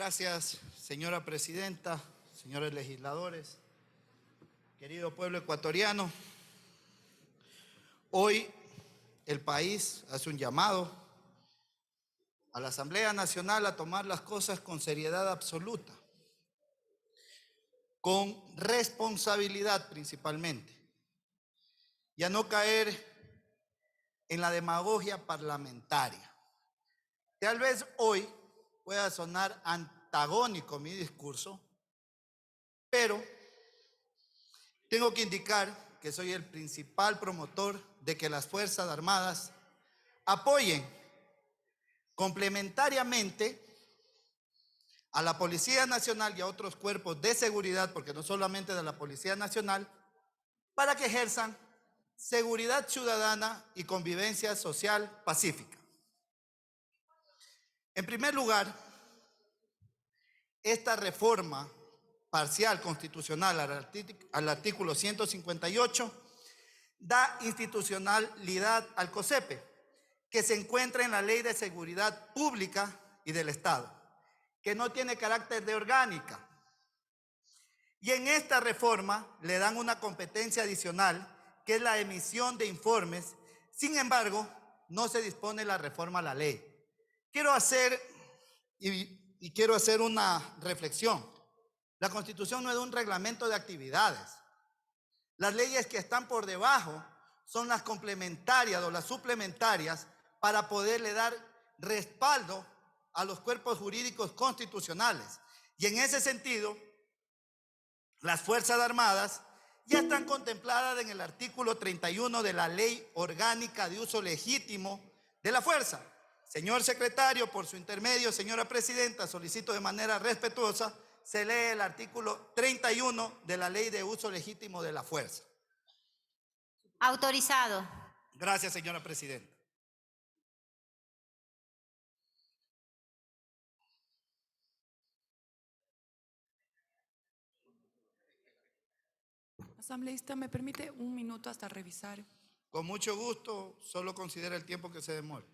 Gracias, señora presidenta, señores legisladores, querido pueblo ecuatoriano. Hoy el país hace un llamado a la Asamblea Nacional a tomar las cosas con seriedad absoluta, con responsabilidad principalmente, y a no caer en la demagogia parlamentaria. Tal vez hoy pueda sonar antagónico mi discurso, pero tengo que indicar que soy el principal promotor de que las Fuerzas Armadas apoyen complementariamente a la Policía Nacional y a otros cuerpos de seguridad, porque no solamente de la Policía Nacional, para que ejerzan seguridad ciudadana y convivencia social pacífica. En primer lugar, esta reforma parcial constitucional al artículo 158 da institucionalidad al COSEPE, que se encuentra en la Ley de Seguridad Pública y del Estado, que no tiene carácter de orgánica. Y en esta reforma le dan una competencia adicional, que es la emisión de informes. Sin embargo, no se dispone la reforma a la ley. Quiero hacer una reflexión. La Constitución no es un reglamento de actividades. Las leyes que están por debajo son las complementarias o las suplementarias para poderle dar respaldo a los cuerpos jurídicos constitucionales. Y en ese sentido, las Fuerzas Armadas ya están contempladas en el artículo 31 de la Ley Orgánica de Uso Legítimo de la Fuerza. Señor secretario, por su intermedio, señora presidenta, solicito de manera respetuosa se lee el artículo 31 de la Ley de Uso Legítimo de la Fuerza. Autorizado. Gracias, señora presidenta. Asambleísta, ¿me permite un minuto hasta revisar? Con mucho gusto, solo considera el tiempo que se demore.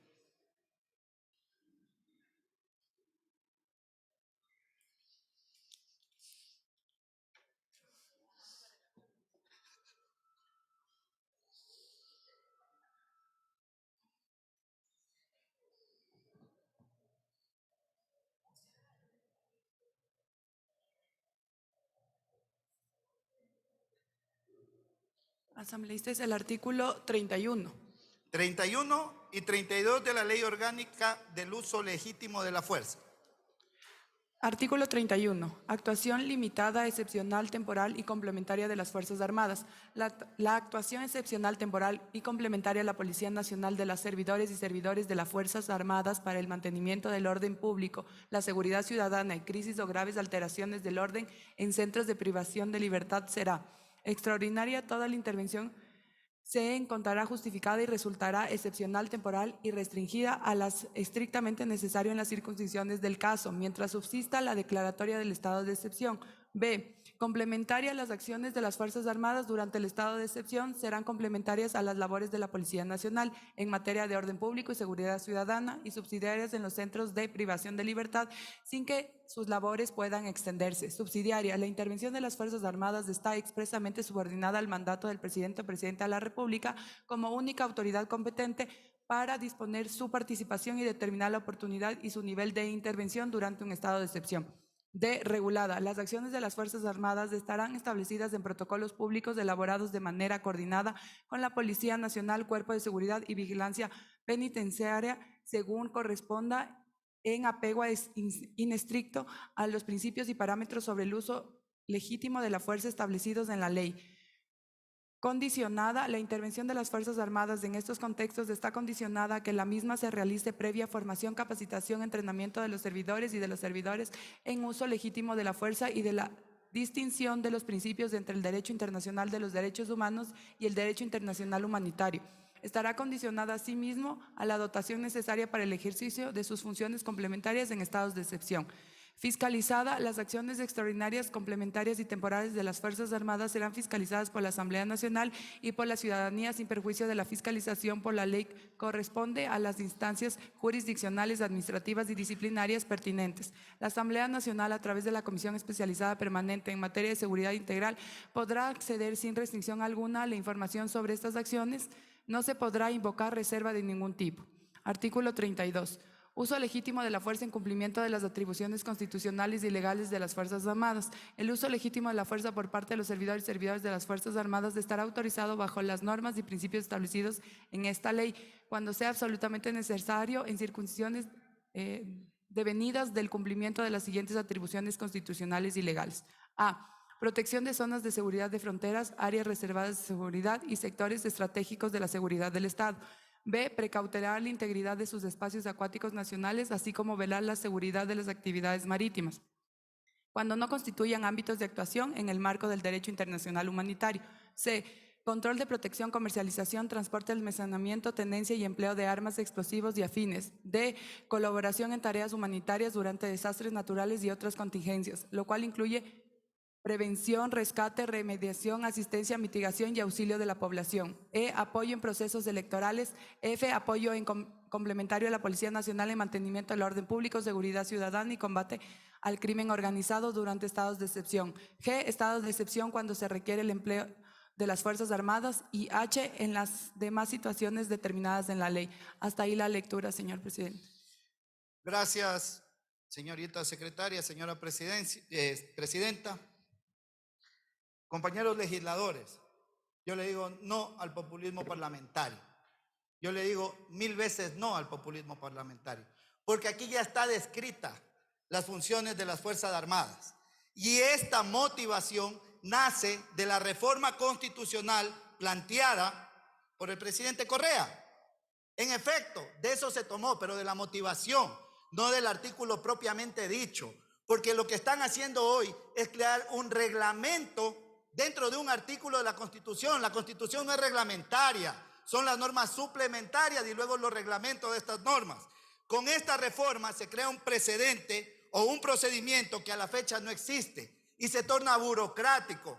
Asambleísta, es el artículo 31. 31 y 32 de la Ley Orgánica del Uso Legítimo de la Fuerza. Artículo 31. Actuación limitada, excepcional, temporal y complementaria de las Fuerzas Armadas. La actuación excepcional, temporal y complementaria de la Policía Nacional, de las servidores y servidores de las Fuerzas Armadas para el mantenimiento del orden público, la seguridad ciudadana y crisis o graves alteraciones del orden en centros de privación de libertad será extraordinaria. Toda la intervención se encontrará justificada y resultará excepcional, temporal y restringida a las estrictamente necesario en las circunstancias del caso, mientras subsista la declaratoria del estado de excepción. B. Complementaria, las acciones de las Fuerzas Armadas durante el estado de excepción serán complementarias a las labores de la Policía Nacional en materia de orden público y seguridad ciudadana y subsidiarias en los centros de privación de libertad, sin que sus labores puedan extenderse. Subsidiaria, la intervención de las Fuerzas Armadas está expresamente subordinada al mandato del presidente o presidenta de la República como única autoridad competente para disponer su participación y determinar la oportunidad y su nivel de intervención durante un estado de excepción. D. Regulada. Las acciones de las Fuerzas Armadas estarán establecidas en protocolos públicos elaborados de manera coordinada con la Policía Nacional, Cuerpo de Seguridad y Vigilancia Penitenciaria, según corresponda, en apego inestricto a los principios y parámetros sobre el uso legítimo de la fuerza establecidos en la ley. Condicionada, la intervención de las Fuerzas Armadas en estos contextos está condicionada a que la misma se realice previa formación, capacitación, entrenamiento de los servidores y de los servidores en uso legítimo de la fuerza y de la distinción de los principios entre el derecho internacional de los derechos humanos y el derecho internacional humanitario. Estará condicionada asimismo a la dotación necesaria para el ejercicio de sus funciones complementarias en estados de excepción. Fiscalizada, las acciones extraordinarias, complementarias y temporales de las Fuerzas Armadas serán fiscalizadas por la Asamblea Nacional y por la ciudadanía sin perjuicio de la fiscalización por la ley corresponde a las instancias jurisdiccionales, administrativas y disciplinarias pertinentes. La Asamblea Nacional, a través de la Comisión Especializada Permanente en Materia de Seguridad Integral, podrá acceder sin restricción alguna a la información sobre estas acciones. No se podrá invocar reserva de ningún tipo. Artículo 32. Uso legítimo de la fuerza en cumplimiento de las atribuciones constitucionales y legales de las Fuerzas Armadas. El uso legítimo de la fuerza por parte de los servidores y servidoras de las Fuerzas Armadas estará autorizado bajo las normas y principios establecidos en esta ley, cuando sea absolutamente necesario en circunstancias devenidas del cumplimiento de las siguientes atribuciones constitucionales y legales. A. Protección de zonas de seguridad de fronteras, áreas reservadas de seguridad y sectores estratégicos de la seguridad del Estado. B. Precautelar la integridad de sus espacios acuáticos nacionales, así como velar la seguridad de las actividades marítimas, cuando no constituyan ámbitos de actuación en el marco del derecho internacional humanitario. C. Control de protección, comercialización, transporte, almacenamiento, tenencia y empleo de armas, explosivos y afines. D. Colaboración en tareas humanitarias durante desastres naturales y otras contingencias, lo cual incluye prevención, rescate, remediación, asistencia, mitigación y auxilio de la población. E. Apoyo en procesos electorales. F. Apoyo en complementario a la Policía Nacional en mantenimiento del orden público, seguridad ciudadana y combate al crimen organizado durante estados de excepción. G. Estados de excepción cuando se requiere el empleo de las Fuerzas Armadas. Y H. En las demás situaciones determinadas en la ley. Hasta ahí la lectura, señor presidente. Gracias, señorita secretaria, señora presidenta. Compañeros legisladores, yo le digo no al populismo parlamentario. Yo le digo 1000 veces no al populismo parlamentario, porque aquí ya está descrita las funciones de las Fuerzas Armadas. Y esta motivación nace de la reforma constitucional planteada por el presidente Correa. En efecto, de eso se tomó, pero de la motivación, no del artículo propiamente dicho, porque lo que están haciendo hoy es crear un reglamento dentro de un artículo de la Constitución. La Constitución no es reglamentaria, son las normas suplementarias y luego los reglamentos de estas normas. Con esta reforma se crea un precedente o un procedimiento que a la fecha no existe y se torna burocrático.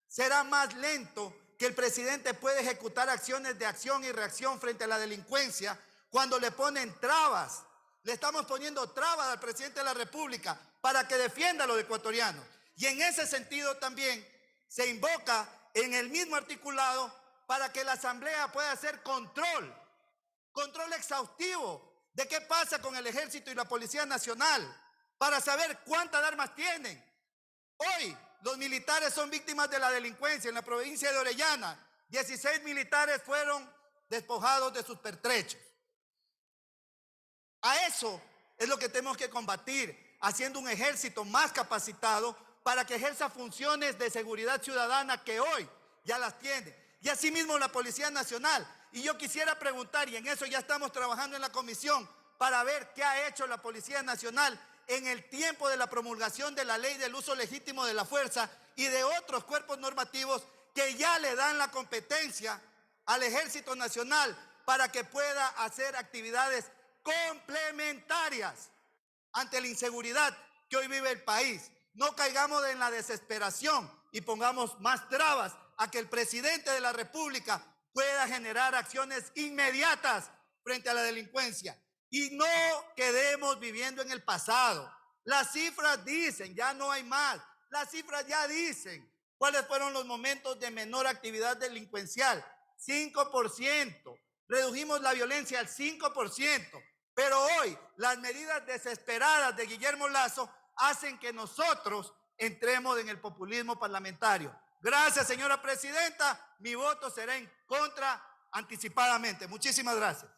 Será más lento que el presidente puede ejecutar acciones de acción y reacción frente a la delincuencia cuando le ponen trabas. Le estamos poniendo trabas al presidente de la República para que defienda a los ecuatorianos. Y en ese sentido también se invoca en el mismo articulado para que la Asamblea pueda hacer control exhaustivo de qué pasa con el Ejército y la Policía Nacional, para saber cuántas armas tienen. Hoy los militares son víctimas de la delincuencia en la provincia de Orellana. 16 militares fueron despojados de sus pertrechos. A eso es lo que tenemos que combatir, haciendo un ejército más capacitado para que ejerza funciones de seguridad ciudadana que hoy ya las tiene. Y asimismo la Policía Nacional. Y yo quisiera preguntar, y en eso ya estamos trabajando en la comisión, para ver qué ha hecho la Policía Nacional en el tiempo de la promulgación de la ley del uso legítimo de la fuerza y de otros cuerpos normativos que ya le dan la competencia al Ejército Nacional para que pueda hacer actividades complementarias ante la inseguridad que hoy vive el país. No caigamos en la desesperación y pongamos más trabas a que el presidente de la República pueda generar acciones inmediatas frente a la delincuencia. Y no quedemos viviendo en el pasado. Las cifras dicen, ya no hay más. Las cifras ya dicen cuáles fueron los momentos de menor actividad delincuencial. 5%. Redujimos la violencia al 5%. Pero hoy las medidas desesperadas de Guillermo Lasso hacen que nosotros entremos en el populismo parlamentario. Gracias, señora presidenta. Mi voto será en contra anticipadamente. Muchísimas gracias.